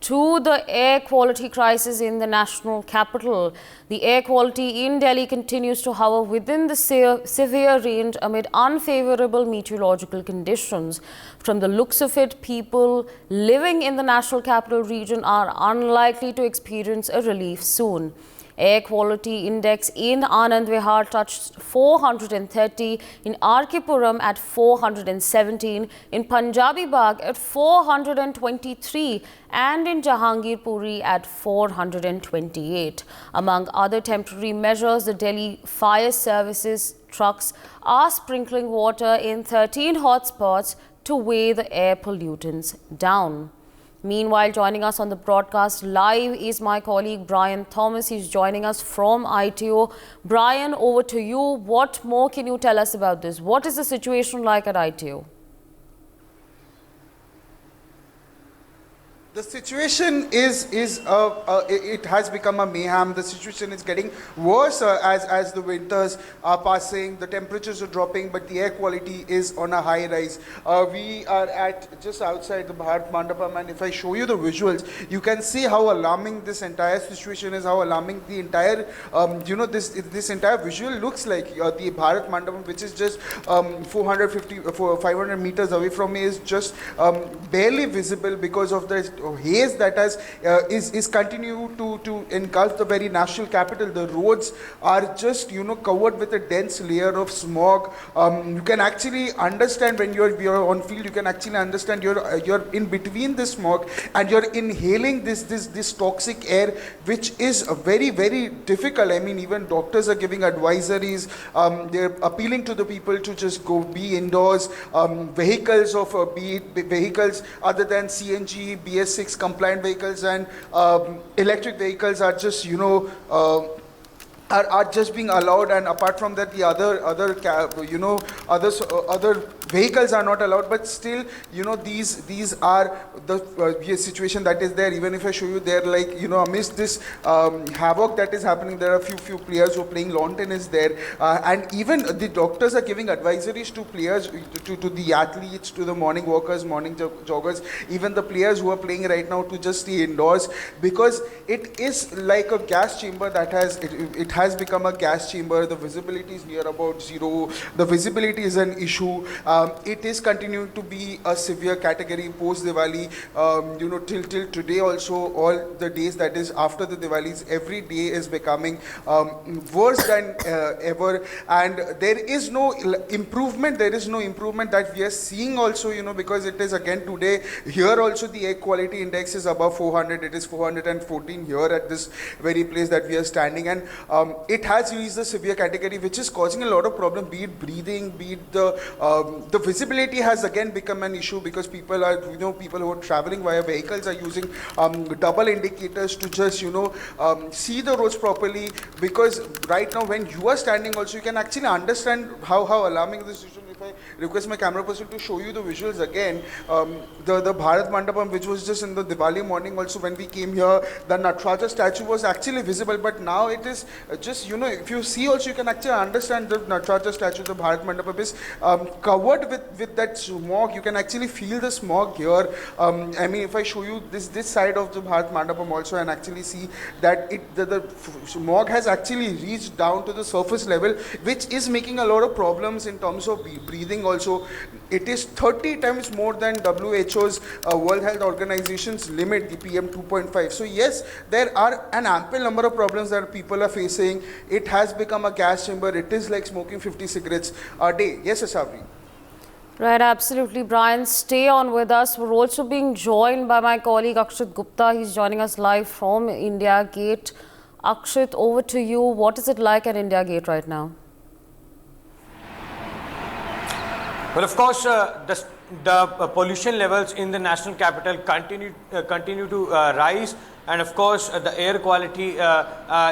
to the air quality crisis in the national capital. The air quality in Delhi continues to hover within the severe range amid unfavorable meteorological conditions. From the looks of it, people living in the national capital region are unlikely to experience a relief soon. Air quality index in Anand Vihar touched 430, in RK Puram at 417, in Punjabi Bagh at 423 and in Jahangir Puri at 428. Among other temporary measures, the Delhi Fire Services trucks are sprinkling water in 13 hotspots to weigh the air pollutants down. Meanwhile, joining us on the broadcast live is my colleague Brian Thomas. He's joining us from ITO. Brian, over to you. What more can you tell us about this? What is the situation like at ITO? The situation it has become a mayhem. The situation is getting worse as the winters are passing. The temperatures are dropping, but the air quality is on a high rise. We are at just outside the Bharat Mandapam, and if I show you the visuals, you can see how alarming this entire situation is, how alarming the entire, this entire visual looks like. The Bharat Mandapam, which is just 500 meters away from me, is just barely visible because of the haze that is continue to engulf the very national capital. The roads are just covered with a dense layer of smog. You can actually understand when you're on field. You can actually understand you're in between the smog and you're inhaling this toxic air, which is very, very difficult. I mean, even doctors are giving advisories. They're appealing to the people to just go be indoors. Vehicles other than CNG, BS6 compliant vehicles and electric vehicles are just are just being allowed, and apart from that the other vehicles are not allowed. But still, these are the situation that is there. Even if I show you there, like amidst this havoc that is happening, there are few players who are playing lawn tennis there, and even the doctors are giving advisories to players, to the athletes, to the morning walkers, morning joggers, even the players who are playing right now, to just stay indoors, because it is like a gas chamber that has become a gas chamber. The visibility is near about zero. The visibility is an issue. It is continuing to be a severe category post Diwali. Till today also, all the days that is after the Diwalis, every day is becoming worse than ever, and there is no improvement. There is no improvement that we are seeing also, because it is again today here also the air quality index is above 400. It is 414 here at this very place that we are standing, and it has reached the severe category, which is causing a lot of problem, be it breathing, be it the visibility has again become an issue, because people who are traveling via vehicles are using double indicators to just see the roads properly, because right now when you are standing also, you can actually understand how alarming this situation. If I request my camera person to show you the visuals again, the Bharat Mandapam, which was just in the Diwali morning also, when we came here, the Nataraja statue was actually visible, but now it is just, if you see also, you can actually understand the Nataraja statue, the Bharat Mandapam is covered with that smog. You can actually feel the smog here. I mean, if I show you this side of the Bharat Mandapam also, and actually see that the smog has actually reached down to the surface level, which is making a lot of problems in terms of breathing also. It is 30 times more than WHO's World Health Organization's limit, the PM 2.5. So yes, there are an ample number of problems that people are facing. It has become a gas chamber. It is like smoking 50 cigarettes a day. Yes, Asavri. Right, absolutely. Brian, stay on with us. We're also being joined by my colleague Akshit Gupta. He's joining us live from India Gate. Akshit, over to you. What is it like at India Gate right now? Well, of course, the pollution levels in the national capital continue to rise, and of course the air quality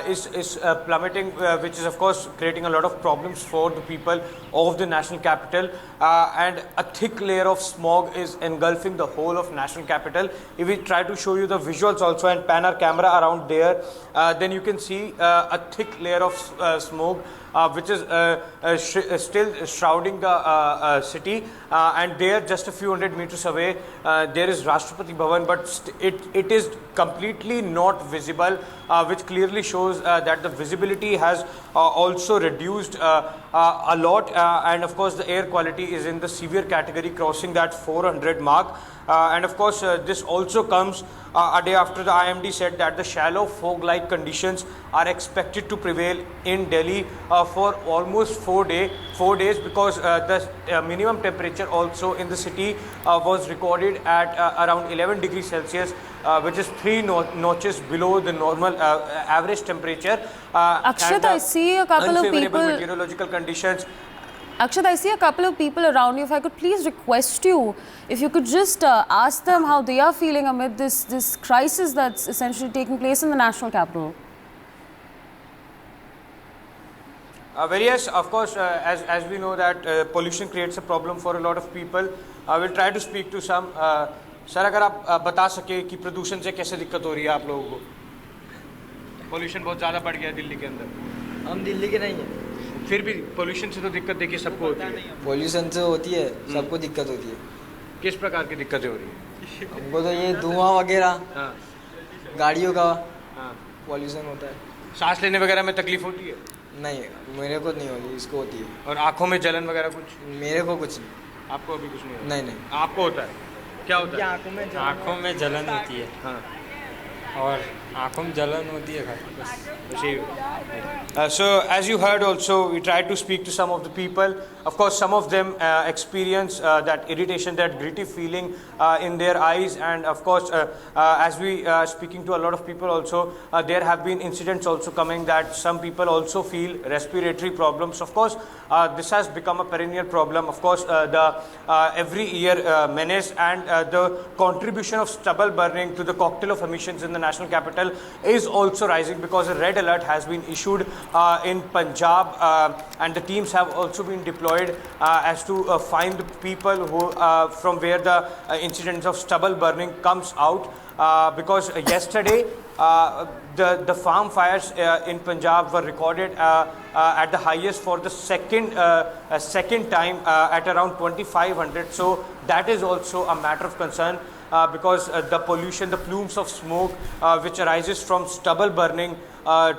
is plummeting, which is of course creating a lot of problems for the people of the national capital, and a thick layer of smog is engulfing the whole of national capital. If we try to show you the visuals also and pan our camera around there, then you can see a thick layer of smoke which is still shrouding the city, and there just a few hundred meters away there is Rashtrapati Bhavan, but but it is completely not visible, which clearly shows that the visibility has also reduced a lot, and of course the air quality is in the severe category, crossing that 400 mark. And of course this also comes a day after the IMD said that the shallow fog-like conditions are expected to prevail in Delhi for almost 4 days, because the minimum temperature also in the city was recorded at around 11 degrees Celsius, which is 3 notches below the normal average temperature. Akshat, I see a couple of people. Unfavorable meteorological conditions. Akshat, I see a couple of people around you. If I could please request you, if you could just ask them how they are feeling amid this crisis that's essentially taking place in the national capital. Well, yes, of course, as we know that pollution creates a problem for a lot of people. I will try to speak to some. Sir अगर आप बता सके कि प्रदूषण से कैसे दिक्कत हो रही है आप लोगों को? पोल्यूशन बहुत ज़्यादा बढ़ गया है दिल्ली के अंदर. हम दिल्ली के नहीं हैं. फिर भी पोल्यूशन से तो दिक्कत देखिए सबको होती है. पोल्यूशन से होती है, सबको दिक्कत होती है. किस प्रकार की दिक्कतें हो रही है? हमको तो ये धुआं वगैरह, हाँ, गाड़ियों का हाँ. पोल्यूशन होता है. सांस लेने वगैरह में तकलीफ होती है? नहीं, मेरे को नहीं होती, इसको होती है. और आँखों में जलन वगैरह कुछ? मेरे को कुछ नहीं. आपको अभी कुछ नहीं होता? नहीं नहीं. आपको होता है? क्या होता है? आँखों में जलन होती है. हाँ. और आँखों में जलन होती है खाली बस. So as you heard also, we tried to speak to some of the people. Of course, some of them experience that irritation, that gritty feeling in their eyes, and of course, as we are speaking to a lot of people also, there have been incidents also coming that some people also feel respiratory problems. Of course, this has become a perennial problem. Of course, the every year menace and the contribution of stubble burning to the cocktail of emissions in the national capital is also rising, because a red alert has been issued in Punjab, and the teams have also been deployed as to find the people who from where the incidents of stubble burning comes out, because yesterday the farm fires in Punjab were recorded at the highest for the second time at around 2500. So that is also a matter of concern, because the pollution, the plumes of smoke which arises from stubble burning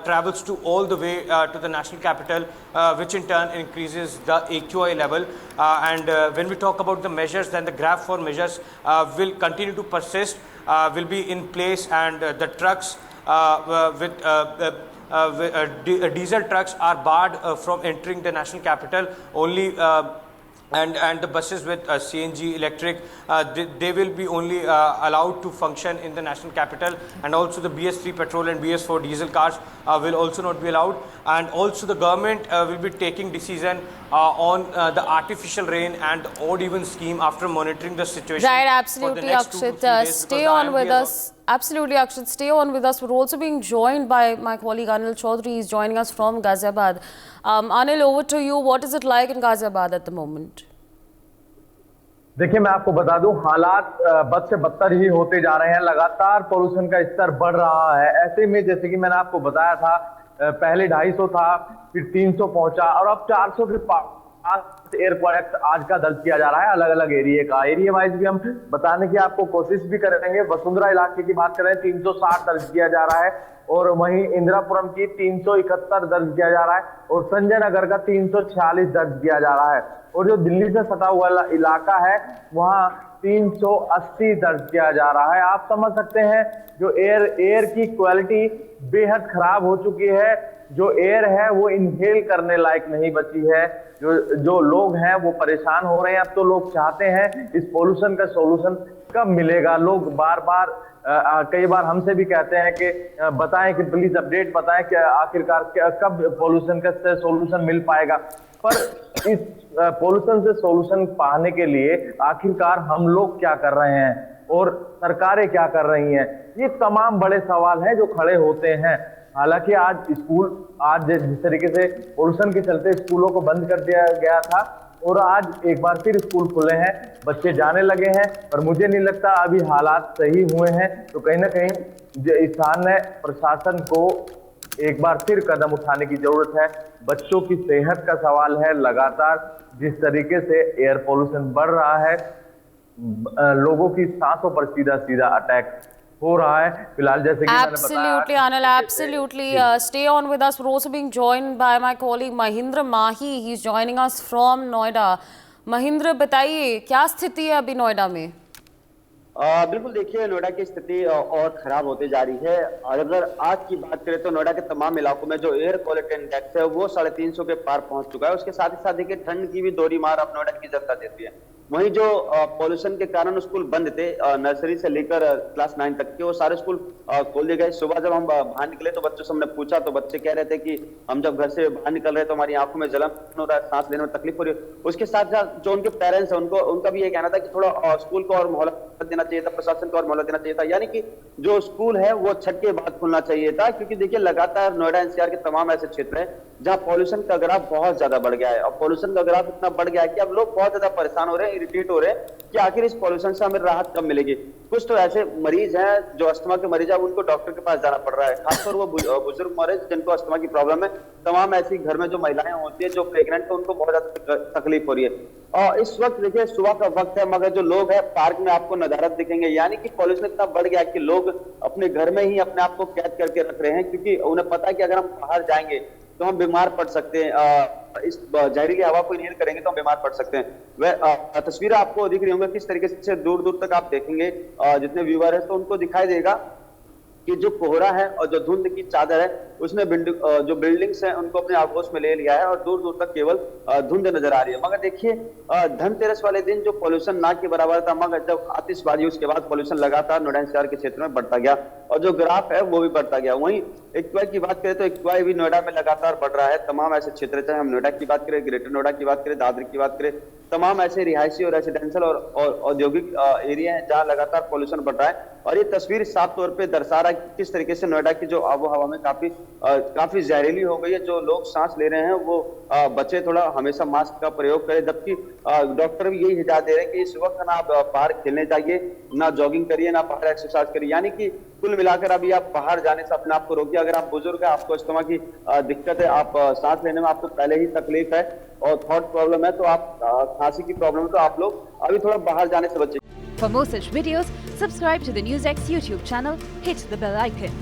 travels to all the way to the national capital, which in turn increases the AQI level. And when we talk about the measures, then the graph for measures will continue to persist, will be in place, and the trucks with diesel trucks are barred from entering the national capital. Only and the buses with CNG electric, they will be only allowed to function in the national capital, and also the BS3 petrol and BS4 diesel cars will also not be allowed. And also the government will be taking decision on the artificial rain and odd even scheme after monitoring the situation. Right, absolutely, Akshat. Stay on with us. Absolutely, Akshat. Stay on with us. We're also being joined by my colleague Anil Chaudhary. He's joining us from Ghaziabad. Anil, over to you. What is it like in Ghaziabad at the moment? देखिए, मैं आपको बता दूं, हालात बद से बदतर ही होते जा रहे हैं. लगातार पोल्यूशन का स्तर बढ़ रहा है. ऐसे में जैसे कि मैंने आपको बताया था, पहले 250 था, फिर 300 पहुंचा, और अब 400 के पास एयर क्वालिटी आज का दर्ज किया जा रहा है. अलग अलग एरिया का, एरिया वाइज भी हम बताने की आपको कोशिश भी करेंगे. वसुंधरा इलाके की बात करें, 360 दर्ज किया जा रहा है, और वहीं इंदिरापुरम की 371 दर्ज किया जा रहा है, और संजय नगर का 346 दर्ज किया जा रहा है. और जो दिल्ली से सटा हुआ इलाका है, वहां 380 दर्ज किया जा रहा है. आप समझ सकते हैं, जो एयर की क्वालिटी बेहद खराब हो चुकी है. जो एयर है वो इनहेल करने लायक नहीं बची है. जो लोग हैं वो परेशान हो रहे हैं. अब तो लोग चाहते हैं इस पोल्यूशन का सोल्यूशन कब मिलेगा. लोग बार बार कई बार हमसे भी कहते हैं कि बताएं, कि प्लीज अपडेट बताएं कि आखिरकार कब पोल्यूशन का सोल्यूशन मिल पाएगा. पर इस पोल्यूशन से सोल्यूशन पाने के लिए आखिरकार हम लोग क्या कर रहे हैं और सरकारें क्या कर रही हैं, ये तमाम बड़े सवाल हैं जो खड़े होते हैं. हालांकि आज जिस तरीके से पोल्यूशन के चलते स्कूलों को बंद कर दिया गया था, और आज एक बार फिर स्कूल खुले हैं, बच्चे जाने लगे हैं, पर मुझे नहीं लगता अभी हालात सही हुए हैं. तो कहीं ना कहीं स्थानीय प्रशासन को एक बार फिर कदम उठाने की जरूरत है. बच्चों की सेहत का सवाल है. लगातार जिस तरीके से एयर पोल्यूशन बढ़ रहा है, लोगों की सांसों पर सीधा सीधा अटैक हो रहा है। फिलहाल जैसे कि मैंने बताया Absolutely, Anil, absolutely. Stay on with us. We're also being joined by my colleague Mahindra Mahi. He's joining us from Noida. Mahindra, बताइए क्या स्थिति है अभी नोएडा में? बिल्कुल देखिए, नोएडा की स्थिति और खराब होती जा रही है। और अगर आज की बात करें तो नोएडा के तमाम इलाकों में जो एयर क्वालिटी इंडेक्स है वो 350 के पार पहुंच चुका है। उसके साथ ही साथ देखिए ठंड की भी दोहरी मार अब नोएडा की जनता देती है। वहीं जो पॉल्यूशन के कारण स्कूल बंद थे, नर्सरी से लेकर क्लास 9 तक के, वो सारे स्कूल खोल दिए गए। सुबह जब हम बाहर निकले तो बच्चों से हमने पूछा तो बच्चे कह रहे थे कि हम जब घर से बाहर निकल रहे तो हमारी आंखों में जलन हो रहा है, सांस लेने में तकलीफ हो रही है। उसके साथ साथ जो उनके पेरेंट्स हैं उनका भी ये कहना था कि थोड़ा स्कूल को और मोहलत देना चाहिए था, प्रशासन को और मोहलत देना चाहिए था। यानी कि जो स्कूल है वो छठ के बाद खुलना चाहिए था, क्योंकि देखिए लगातार नोएडा एनसीआर के तमाम ऐसे क्षेत्र हैं जहां पॉल्यूशन का ग्राफ बहुत ज्यादा बढ़ गया है। और पॉल्यूशन का ग्राफ इतना बढ़ गया है कि अब लोग बहुत ज्यादा परेशान हो रहे हैं, इरिटेट हो रहे हैं कि आखिर इस पॉल्यूशन से हमें राहत कब मिलेगी। कुछ तो ऐसे मरीज हैं जो अस्थमा के मरीज हैं, उनको डॉक्टर के पास जाना पड़ रहा है, खासकर वो बुजुर्ग मरीज जिनको अस्थमा की प्रॉब्लम है। तमाम ऐसी घर में जो महिलाएं होती है जो प्रेग्नेंट है उनको बहुत ज्यादा तकलीफ हो रही है। और इस वक्त देखिए सुबह का वक्त है, मगर जो लोग हैं पार्क में आपको नजारत दिखेंगे। यानी कि पॉल्यूशन इतना बढ़ गया है कि लोग अपने घर में ही अपने आप को कैद करके रख रहे हैं, क्योंकि उन्हें पता है कि अगर हम बाहर जाएंगे तो हम बीमार पड़ सकते हैं। इस जहरीली हवा को इनहेल करेंगे तो हम बीमार पड़ सकते हैं। वह तस्वीरें आपको दिख रही होंगी, किस तरीके से दूर दूर तक आप देखेंगे, जितने व्यूअर है तो उनको दिखाई देगा कि जो कोहरा है और जो धुंध की चादर है उसने जो बिल्डिंग्स हैं उनको अपने आगोश में ले लिया है और दूर दूर तक केवल धुंध नजर आ रही है। मगर देखिए धनतेरस वाले दिन जो पॉल्यूशन ना के बराबर था, मगर जब आतिशबाजी उसके बाद पॉल्यूशन लगातार नोएडा एनसीआर के क्षेत्र में बढ़ता गया और जो ग्राफ है वो भी बढ़ता गया। वहीं एक्यूआई की बात करें तो एक्यूआई भी नोएडा में लगातार बढ़ रहा है। तमाम ऐसे क्षेत्र, चाहे हम नोएडा की बात करें, ग्रेटर नोएडा की बात करें, दादर की बात करें, तमाम ऐसे रिहायशी और रेसिडेंशियल और औद्योगिक एरिया हैं जहां लगातार पॉल्यूशन बढ़ रहा है। और ये तस्वीर साफ तौर पे दर्शा रहा है कि किस तरीके से नोएडा की जो आबो हवा में काफी जहरीली हो गई है। जो लोग सांस ले रहे हैं वो बच्चे थोड़ा हमेशा मास्क का प्रयोग करें, जबकि डॉक्टर भी यही हिदायत दे रहे हैं कि इस वक्त ना आप बाहर खेलने जाइए, ना जॉगिंग करिए, ना बाहर एक्सरसाइज करिए। यानी कि कुल मिलाकर अभी आप बाहर जाने से अपने आप को रोकिए। अगर आप बुजुर्ग है, आपको अस्थमा की दिक्कत है, आप सांस लेने में आपको पहले ही तकलीफ है और थॉट प्रॉब्लम है, तो आप खांसी की प्रॉब्लम है, तो आप लोग अभी थोड़ा बाहर जाने से बचिए। For more such videos, subscribe to the NewsX YouTube channel, hit the bell icon.